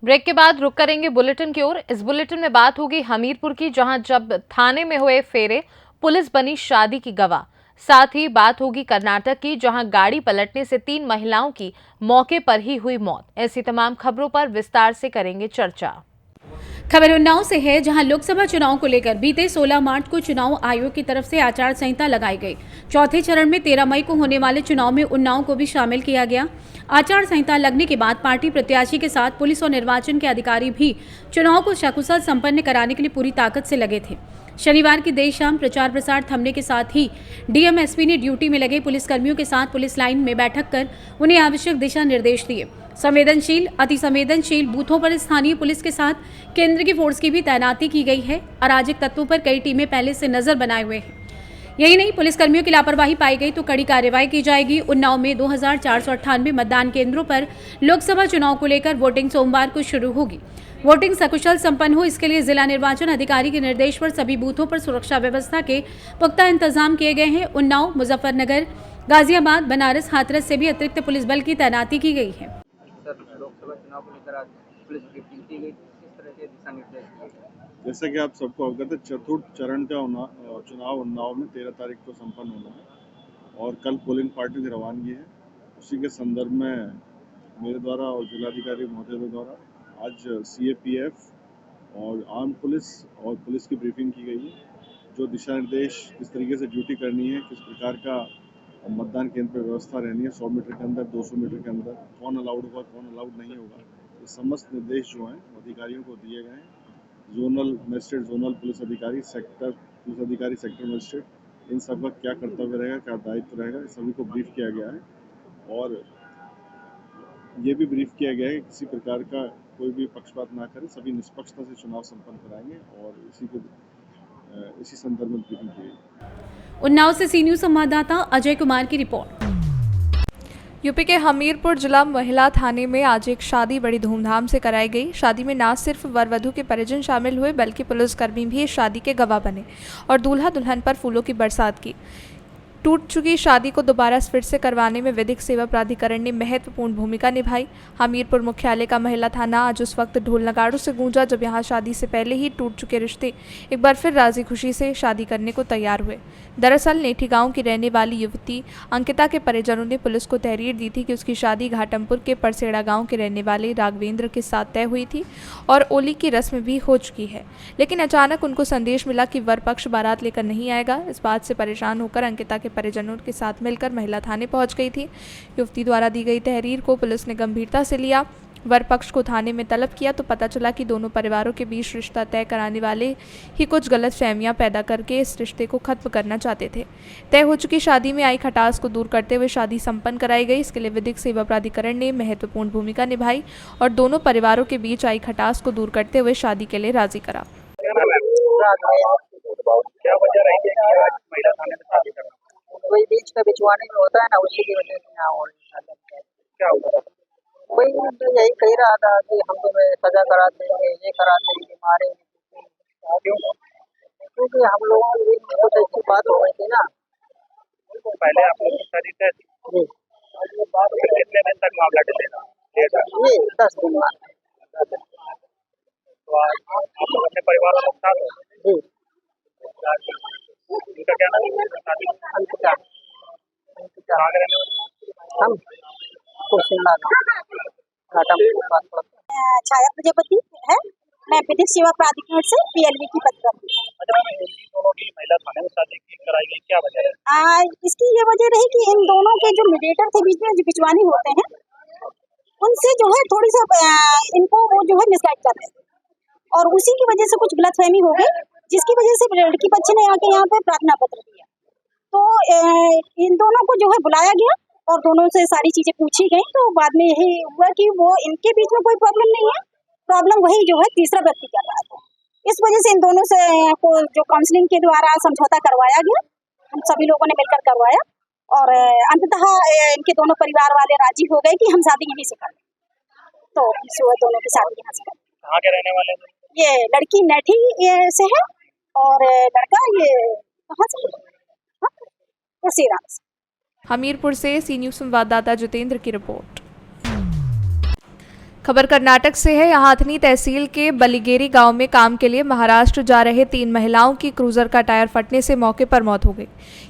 Break के बाद रुक करेंगे बुलेटिन की ओर। इस बुलेटिन में बात होगी हमीरपुर की, जहां जब थाने में हुए फेरे पुलिस बनी शादी की गवाह। साथ ही बात होगी कर्नाटक की, जहां गाड़ी पलटने से 3 महिलाओं की मौके पर ही हुई मौत। ऐसी तमाम खबरों पर विस्तार से करेंगे चर्चा। खबर उन्नाव से है, जहां लोकसभा चुनाव को लेकर बीते 16 मार्च को चुनाव आयोग की तरफ से आचार संहिता लगाई गई। चौथे चरण में 13 मई को होने वाले चुनाव में उन्नाव को भी शामिल किया गया। आचार संहिता लगने के बाद पार्टी प्रत्याशी के साथ पुलिस और निर्वाचन के अधिकारी भी चुनाव को सकुशल संपन्न कराने के लिए पूरी ताकत से लगे थे। शनिवार की देर शाम प्रचार प्रसार थमने के साथ ही डीएम एसपी ने ड्यूटी में लगे पुलिसकर्मियों के साथ पुलिस लाइन में बैठक कर उन्हें आवश्यक दिशा निर्देश दिए। संवेदनशील, अति संवेदनशील बूथों पर स्थानीय पुलिस के साथ केंद्र की फोर्स की भी तैनाती की गई है। अराजक तत्वों पर कई टीमें पहले से नजर बनाए हुए हैं। यही नहीं, पुलिसकर्मियों की लापरवाही पाई गई तो कड़ी कार्रवाई की जाएगी। उन्नाव में 2498 मतदान केंद्रों पर लोकसभा चुनाव को लेकर वोटिंग सोमवार को शुरू होगी। वोटिंग सकुशल संपन्न हो, इसके लिए जिला निर्वाचन अधिकारी के निर्देश पर सभी बूथों पर सुरक्षा व्यवस्था के पुख्ता इंतजाम किए गए हैं। उन्नाव, मुजफ्फरनगर, गाजियाबाद, बनारस, हाथरस से भी अतिरिक्त पुलिस बल की तैनाती की गई है। लोकसभा चुनाव को लेकर आज पुलिस ब्रीफिंग की गई, किस तरह के दिशा निर्देश दिए गए? जैसा कि आप सबको अवगत है, चतुर्थ चरण का चुनाव उन्नाव में 13 तारीख को संपन्न होना है और कल पोलिंग पार्टी की रवानगी है। उसी के संदर्भ में मेरे द्वारा और जिलाधिकारी महोदय द्वारा आज सीएपीएफ और आर्म पुलिस और पुलिस की ब्रीफिंग की गई है। जो दिशा निर्देश, किस तरीके से ड्यूटी करनी है, किस प्रकार का मतदान केंद्र पर व्यवस्था रहनी है, 100 मीटर के अंदर, 200 मीटर के अंदर, कौन अलाउड होगा, कौन अलाउड नहीं होगा, ये समस्त निर्देश जो हैं अधिकारियों को दिए गए हैं। जोनल मजिस्ट्रेट, जोनल पुलिस अधिकारी, सेक्टर पुलिस अधिकारी, सेक्टर मजिस्ट्रेट, इन सब का क्या कर्तव्य रहेगा, क्या दायित्व रहेगा, सभी को ब्रीफ किया गया है। और ये भी ब्रीफ किया गया है कि किसी प्रकार का कोई भी पक्षपात ना करे, सभी निष्पक्षता से चुनाव संपन्न कराएंगे और इसी संदर्भ में ब्रीफिंग की गई। उन्नाव से सी न्यूज संवाददाता अजय कुमार की रिपोर्ट। यूपी के हमीरपुर जिला महिला थाने में आज एक शादी बड़ी धूमधाम से कराई गई। शादी में न सिर्फ वर वधू के परिजन शामिल हुए, बल्कि पुलिसकर्मी भी इस शादी के गवाह बने और दूल्हा दुल्हन पर फूलों की बरसात की। टूट चुकी शादी को दोबारा फिर से करवाने में विधिक सेवा प्राधिकरण ने महत्वपूर्ण भूमिका निभाई। हमीरपुर मुख्यालय का महिला थाना आज उस वक्त ढोल नगाड़ों से गूंजा जब यहां शादी से पहले ही टूट चुके रिश्ते एक बार फिर राजी खुशी से शादी करने को तैयार हुए। दरअसल नेठी गांव की रहने वाली युवती अंकिता के परिजनों ने पुलिस को तहरीर दी थी कि उसकी शादी घाटमपुर के परसेड़ा गांव के रहने वाले राघवेंद्र के साथ तय हुई थी और ओली की रस्म भी हो चुकी है। लेकिन अचानक उनको संदेश मिला कि वर पक्ष बारात लेकर नहीं आएगा। इस बात से परेशान होकर अंकिता के परिजनों के साथ मिलकर महिला थाने पहुंच गई थी। युवती द्वारा दी गई तहरीर को पुलिस ने गंभीरता से लिया। वर पक्ष को थाने में तलब किया तो पता चला कि दोनों परिवारों के बीच रिश्ता तय कराने वाले ही कुछ गलतफहमियां पैदा करके इस रिश्ते को खत्म करना चाहते थे। तय हो चुकी शादी में आई खटास को दूर करते हुए शादी संपन्न कराई गई। इसके लिए विधिक सेवा प्राधिकरण ने महत्वपूर्ण भूमिका निभाई और दोनों परिवारों के बीच आई खटास को दूर करते हुए शादी के लिए राजी करा। क्या वजह रही है कि आज महिला थाने में शादी करना? वही बीच का बिछवाने में होता है ना, उसी की वजह से यहाँ क्या हुआ? वही तो यही कह रहा था कि हम तुम्हें सजा करा देंगे, ये करा देंगे, मारेंगे। क्योंकि हम लोगों के बीच में कुछ ऐसी बात हो गई थी ना। पहले आप लोग की शादी तय थी, कितने दिन तक मामला चलेगा? ये 10 दिन बाद। तो आप लोग अपने परिवार वालों के साथ हो? उनका क्या नाम है? अंकिता। हम छाया प्रजापति है। मैं विधिक सेवा प्राधिकरण से पीएलवी की पत्रकार हूँ। महिला थाने में शादी कराई गई, क्या वजह है? इसकी ये वजह रही कि इन दोनों के जो मीडिएटर थे बीच में, जो बिचवानी होते हैं, उनसे जो है थोड़ी सा इनको वो जो है मिसगाइड कर रहे थे और उसी की वजह से कुछ गलतफहमी हो गई, जिसकी वजह से लड़की पक्ष ने आके यहाँ पे प्रार्थना पत्र दिया। तो इन दोनों को जो है बुलाया गया और दोनों से सारी चीजें पूछी गई। तो बाद में यही हुआ कि वो इनके बीच में कोई प्रॉब्लम नहीं है, प्रॉब्लम वही जो है तीसरा व्यक्ति कर रहा था। इस वजह से इन दोनों से को जो काउंसलिंग के द्वारा समझौता करवाया गया, हम सभी लोगों ने मिलकर करवाया और अंततः इनके दोनों परिवार वाले राजी हो गए कि हम शादी यहीं से करें। तो दोनों की शादी यहाँ से करें। कहाँ के रहने वाले? ये लड़की नेठी से है और लड़का ये कहाँ से? परसेड़ा से। हमीरपुर से सी न्यूज संवाददाता जितेंद्र की रिपोर्ट। खबर कर्नाटक से है। यहाँ हथनी तहसील के बलिगेरी गांव में काम के लिए महाराष्ट्र जा रहे 3 महिलाओं की क्रूजर का टायर फटने से मौके पर मौत हो गई।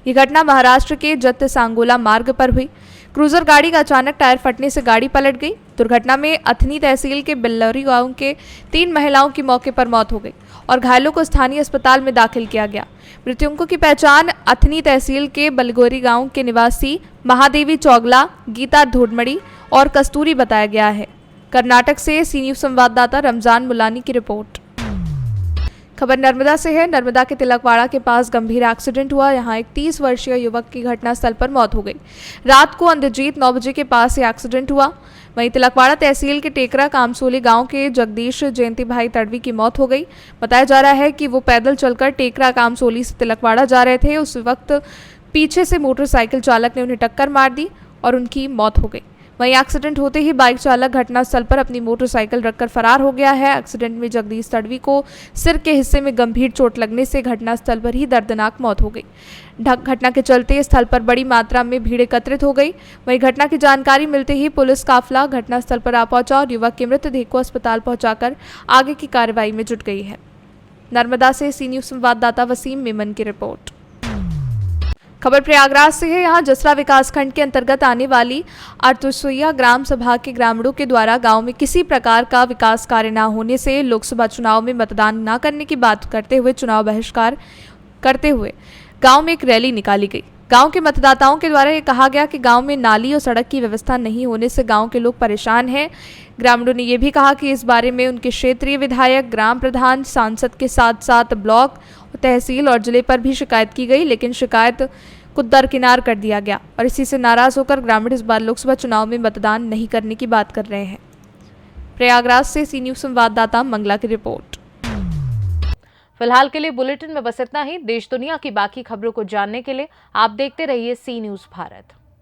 ये घटना महाराष्ट्र के जत्त सांगोला मार्ग पर हुई। क्रूजर गाड़ी का अचानक टायर फटने से गाड़ी पलट गई। दुर्घटना में अथनी तहसील के बिल्लौरी गांव के 3 महिलाओं की मौके पर मौत हो गई और घायलों को स्थानीय अस्पताल में दाखिल किया गया। मृतकों की पहचान अथनी तहसील के बलगोरी गांव के निवासी महादेवी चौगला, गीता धोडमड़ी और कस्तूरी बताया गया है। कर्नाटक से सी न्यूज़ संवाददाता रमजान मुलानी की रिपोर्ट। खबर नर्मदा से है। नर्मदा के तिलकवाड़ा के पास गंभीर एक्सीडेंट हुआ। यहां एक 30 वर्षीय युवक की घटनास्थल पर मौत हो गई। रात को अंधजीत 9 बजे के पास ये एक्सीडेंट हुआ। वहीं तिलकवाड़ा तहसील के टेकरा कामसोली गांव के जगदीश जयंती भाई तड़वी की मौत हो गई। बताया जा रहा है कि वो पैदल चलकर टेकरा कामसोली से तिलकवाड़ा जा रहे थे। उस वक्त पीछे से मोटरसाइकिल चालक ने उन्हें टक्कर मार दी और उनकी मौत हो गई। वहीं एक्सीडेंट होते ही बाइक चालक घटनास्थल पर अपनी मोटरसाइकिल रखकर फरार हो गया है। एक्सीडेंट में जगदीश तड़वी को सिर के हिस्से में गंभीर चोट लगने से घटनास्थल पर ही दर्दनाक मौत हो गई। घटना के चलते स्थल पर बड़ी मात्रा में भीड़ एकत्रित हो गई। वहीं घटना की जानकारी मिलते ही पुलिस काफिला घटनास्थल पर आ पहुंचा और युवक के मृतदेह को अस्पताल पहुंचाकर आगे की कार्रवाई में जुट गई है। नर्मदा से सी न्यूज़ संवाददाता वसीम मेमन की रिपोर्ट। खबर प्रयागराज से है। यहाँ जसरा विकासखंड के अंतर्गत आने वाली अर्तुसुइया ग्राम सभा के ग्रामीणों के द्वारा गांव में किसी प्रकार का विकास कार्य न होने से लोकसभा चुनाव में मतदान न करने की बात करते हुए चुनाव बहिष्कार करते हुए गांव में एक रैली निकाली गई। गांव के मतदाताओं के द्वारा ये कहा गया कि गांव में नाली और सड़क की व्यवस्था नहीं होने से गांव के लोग परेशान हैं। ग्रामीणों ने यह भी कहा कि इस बारे में उनके क्षेत्रीय विधायक, ग्राम प्रधान, सांसद के साथ साथ ब्लॉक, तहसील और जिले पर भी शिकायत की गई, लेकिन शिकायत को दरकिनार कर दिया गया और इसी से नाराज होकर ग्रामीण इस बार लोकसभा चुनाव में मतदान नहीं करने की बात कर रहे हैं। प्रयागराज से सी न्यूज़ संवाददाता मंगला की रिपोर्ट। फिलहाल के लिए बुलेटिन में बस इतना ही। देश दुनिया की बाकी खबरों को जानने के लिए आप देखते रहिए सी न्यूज़ भारत।